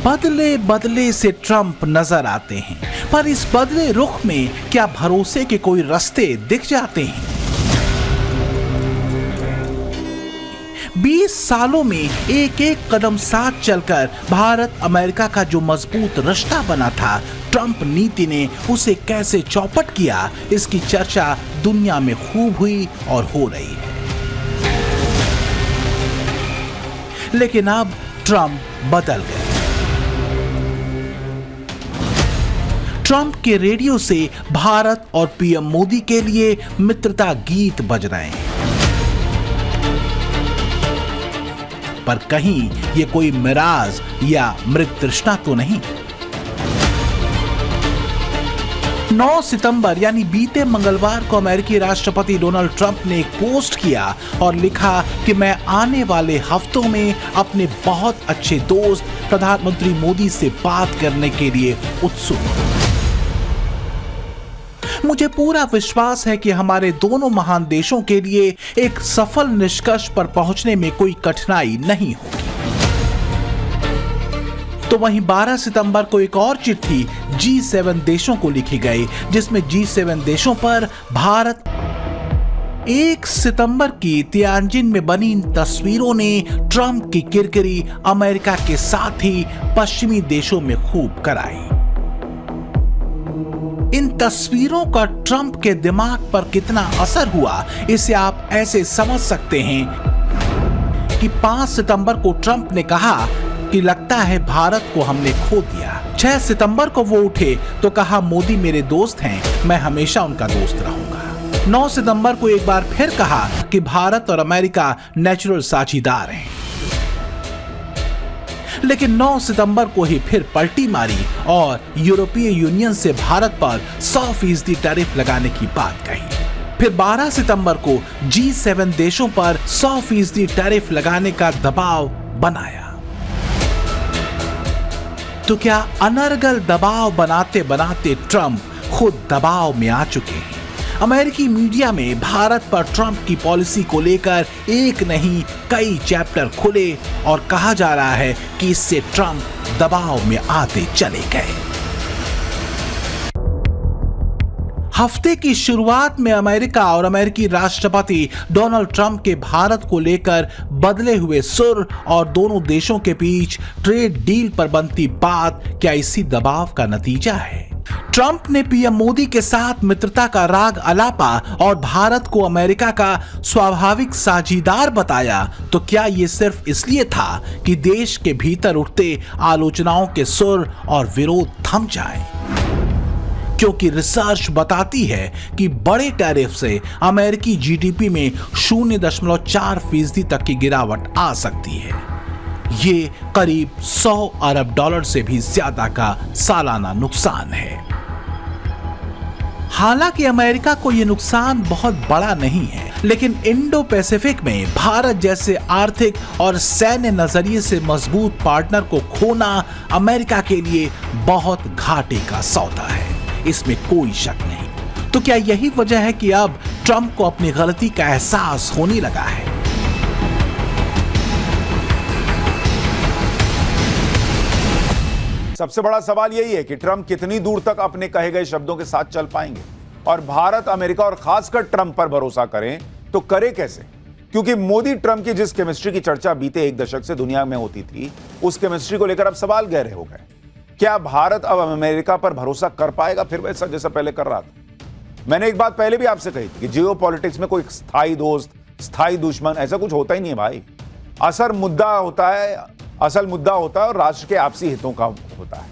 बदले बदले से ट्रंप नजर आते हैं, पर इस बदले रुख में क्या भरोसे के कोई रास्ते दिख जाते हैं? 20 सालों में एक एक कदम साथ चलकर भारत अमेरिका का जो मजबूत रिश्ता बना था, ट्रंप नीति ने उसे कैसे चौपट किया, इसकी चर्चा दुनिया में खूब हुई और हो रही है। लेकिन अब ट्रंप बदल गए। ट्रंप के रेडियो से भारत और पीएम मोदी के लिए मित्रता गीत बज रहे हैं, पर कहीं ये कोई मिराज या मृत तृष्णा तो नहीं। 9 सितंबर यानी बीते मंगलवार को अमेरिकी राष्ट्रपति डोनाल्ड ट्रंप ने एक पोस्ट किया और लिखा कि मैं आने वाले हफ्तों में अपने बहुत अच्छे दोस्त प्रधानमंत्री मोदी से बात करने के लिए उत्सुक हूं। मुझे पूरा विश्वास है कि हमारे दोनों महान देशों के लिए एक सफल निष्कर्ष पर पहुंचने में कोई कठिनाई नहीं होगी। तो वहीं 12 सितंबर को एक और चिट्ठी G7 देशों को लिखी गई, जिसमें G7 देशों पर भारत 1 सितंबर की तियानजिन में बनी इन तस्वीरों ने ट्रंप की किरकिरी अमेरिका के साथ ही पश्चिमी देशों में खूब कराई। इन तस्वीरों का ट्रंप के दिमाग पर कितना असर हुआ, इसे आप ऐसे समझ सकते हैं कि 5 सितंबर को ट्रंप ने कहा कि लगता है भारत को हमने खो दिया। 6 सितंबर को वो उठे तो कहा मोदी मेरे दोस्त हैं, मैं हमेशा उनका दोस्त रहूंगा। 9 सितंबर को एक बार फिर कहा कि भारत और अमेरिका नेचुरल साझीदार हैं। लेकिन 9 सितंबर को ही फिर पलटी मारी और यूरोपीय यूनियन से भारत पर 100% टैरिफ लगाने की बात कही। फिर 12 सितंबर को G7 देशों पर 100% टैरिफ लगाने का दबाव बनाया। तो क्या अनर्गल दबाव बनाते बनाते ट्रंप खुद दबाव में आ चुके हैं? अमेरिकी मीडिया में भारत पर ट्रंप की पॉलिसी को लेकर एक नहीं कई चैप्टर खुले और कहा जा रहा है कि इससे ट्रंप दबाव में आते चले गए। हफ्ते की शुरुआत में अमेरिका और अमेरिकी राष्ट्रपति डोनाल्ड ट्रंप के भारत को लेकर बदले हुए सुर और दोनों देशों के बीच ट्रेड डील पर बनती बात क्या इसी दबाव का नतीजा है? ट्रंप ने पीएम मोदी के साथ मित्रता का राग अलापा और भारत को अमेरिका का स्वाभाविक साझीदार बताया, तो क्या यह सिर्फ इसलिए था कि देश के भीतर उठते आलोचनाओं के सुर और विरोध थम जाए? क्योंकि रिसर्च बताती है कि बड़े टैरिफ से अमेरिकी जीडीपी में 0.4% तक की गिरावट आ सकती है। ये करीब 100 अरब डॉलर से भी ज्यादा का सालाना नुकसान है। हालांकि अमेरिका को यह नुकसान बहुत बड़ा नहीं है, लेकिन इंडो पैसिफिक में भारत जैसे आर्थिक और सैन्य नजरिए से मजबूत पार्टनर को खोना अमेरिका के लिए बहुत घाटे का सौदा है, इसमें कोई शक नहीं। तो क्या यही वजह है कि अब ट्रंप को अपनी गलती का एहसास होने लगा है? सबसे बड़ा सवाल यही है कि ट्रंप कितनी दूर तक अपने कहे गए शब्दों के साथ चल पाएंगे और भारत, अमेरिका और खासकर ट्रंप पर भरोसा करें तो करे कैसे? क्योंकि मोदी ट्रंप की जिस केमिस्ट्री की चर्चा बीते 1 दशक से दुनिया में होती थी, उस केमिस्ट्री को लेकर अब सवाल गहरे हो गए। क्या भारत अब अमेरिका पर भरोसा कर पाएगा फिर वैसा जैसा पहले कर रहा था? मैंने एक बात पहले भी आपसे कही थी कि जियोपॉलिटिक्स में कोई स्थायी दोस्त, स्थायी दुश्मन ऐसा कुछ होता ही नहीं है भाई। असल मुद्दा होता है और राष्ट्र के आपसी हितों का होता है।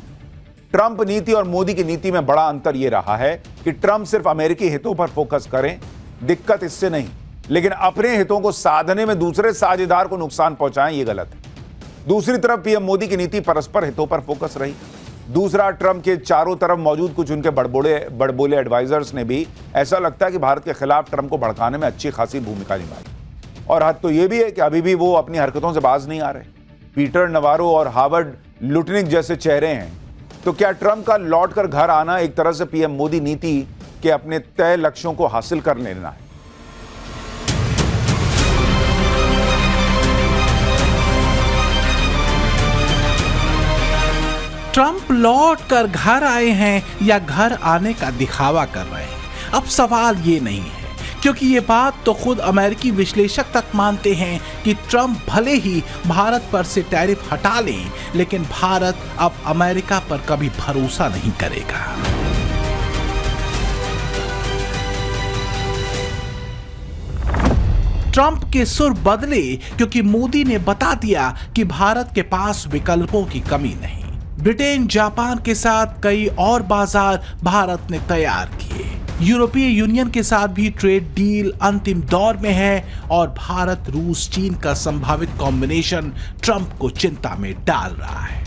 ट्रंप नीति और मोदी की नीति में बड़ा अंतर यह रहा है कि ट्रंप सिर्फ अमेरिकी हितों पर फोकस करें, दिक्कत इससे नहीं, लेकिन अपने हितों को साधने में दूसरे साझेदार को नुकसान पहुंचाएं, यह गलत है। दूसरी तरफ पीएम मोदी की नीति परस्पर हितों पर फोकस रही। दूसरा, ट्रंप के चारों तरफ मौजूद कुछ उनके बड़बोले एडवाइजर्स ने भी ऐसा लगता है कि भारत के खिलाफ ट्रंप को भड़काने में अच्छी खासी भूमिका निभाई। और हद तो यह भी है कि अभी भी वो अपनी हरकतों से बाज नहीं आ रहे। पीटर नवारो और हार्वर्ड लुटनिक जैसे चेहरे हैं। तो क्या ट्रंप का लौटकर घर आना एक तरह से पीएम मोदी नीति के अपने तय लक्ष्यों को हासिल कर लेना है? ट्रंप लौट कर घर आए हैं या घर आने का दिखावा कर रहे हैं, अब सवाल ये नहीं है, क्योंकि ये बात तो खुद अमेरिकी विश्लेषक तक मानते हैं कि ट्रंप भले ही भारत पर से टैरिफ हटा लें, लेकिन भारत अब अमेरिका पर कभी भरोसा नहीं करेगा। ट्रंप के सुर बदले क्योंकि मोदी ने बता दिया कि भारत के पास विकल्पों की कमी नहीं। ब्रिटेन, जापान के साथ कई और बाजार भारत ने तैयार किए। यूरोपीय यूनियन के साथ भी ट्रेड डील अंतिम दौर में है और भारत, रूस, चीन का संभावित कॉम्बिनेशन ट्रंप को चिंता में डाल रहा है।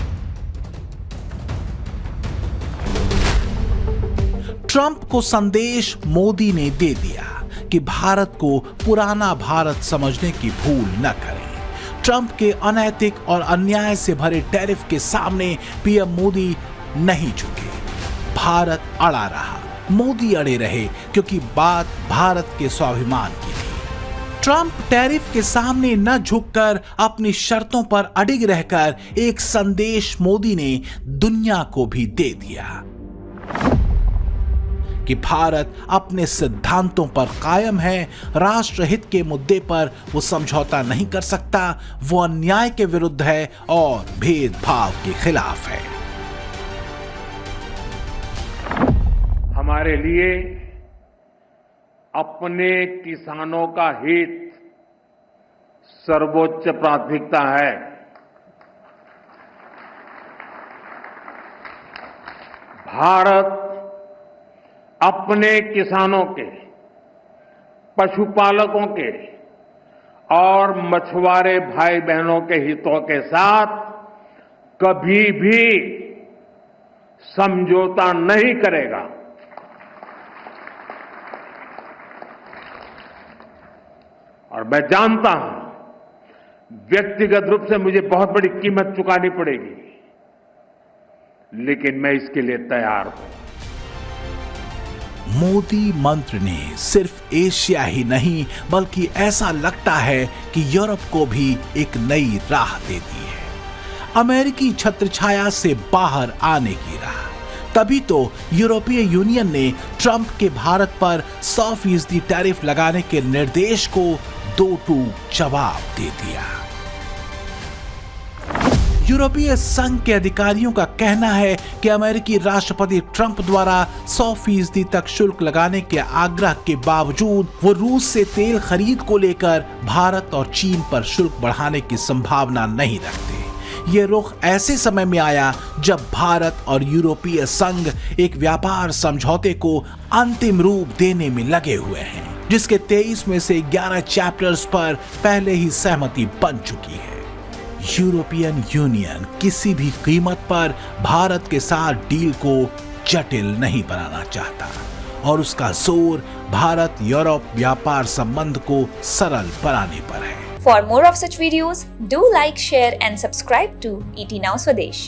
ट्रंप को संदेश मोदी ने दे दिया कि भारत को पुराना भारत समझने की भूल न करें। ट्रंप के अनैतिक और अन्याय से भरे टैरिफ के सामने पीएम मोदी नहीं झुके। भारत अड़ा रहा, मोदी अड़े रहे, क्योंकि बात भारत के स्वाभिमान की थी। ट्रंप टैरिफ के सामने न झुककर अपनी शर्तों पर अडिग रहकर एक संदेश मोदी ने दुनिया को भी दे दिया कि भारत अपने सिद्धांतों पर कायम है, राष्ट्रहित के मुद्दे पर वो समझौता नहीं कर सकता, वो अन्याय के विरुद्ध है और भेदभाव के खिलाफ है। हमारे लिए अपने किसानों का हित सर्वोच्च प्राथमिकता है। भारत अपने किसानों के, पशुपालकों के और मछुआरे भाई बहनों के हितों के साथ कभी भी समझौता नहीं करेगा। और मैं जानता हूं व्यक्तिगत रूप से मुझे बहुत बड़ी कीमत चुकानी पड़ेगी, लेकिन मैं इसके लिए तैयार हूं। मोदी मंत्र ने सिर्फ एशिया ही नहीं बल्कि ऐसा लगता है कि यूरोप को भी एक नई राह दे दी है, अमेरिकी छत्रछाया से बाहर आने की राह। तभी तो यूरोपीय यूनियन ने ट्रंप के भारत पर 100% टैरिफ लगाने के निर्देश को दो टूक जवाब दे दिया। यूरोपीय संघ के अधिकारियों का कहना है कि अमेरिकी राष्ट्रपति ट्रंप द्वारा 100% तक शुल्क लगाने के आग्रह के बावजूद वो रूस से तेल खरीद को लेकर भारत और चीन पर शुल्क बढ़ाने की संभावना नहीं रखते। ये रुख ऐसे समय में आया जब भारत और यूरोपीय संघ एक व्यापार समझौते को अंतिम रूप देने में लगे हुए हैं, जिसके 23 में से 11 चैप्टर्स पर पहले ही सहमति बन चुकी है। यूरोपियन यूनियन किसी भी कीमत पर भारत के साथ डील को जटिल नहीं बनाना चाहता और उसका जोर भारत यूरोप व्यापार संबंध को सरल बनाने पर है। For more of such videos, do like, share and subscribe to ET Now Swadesh.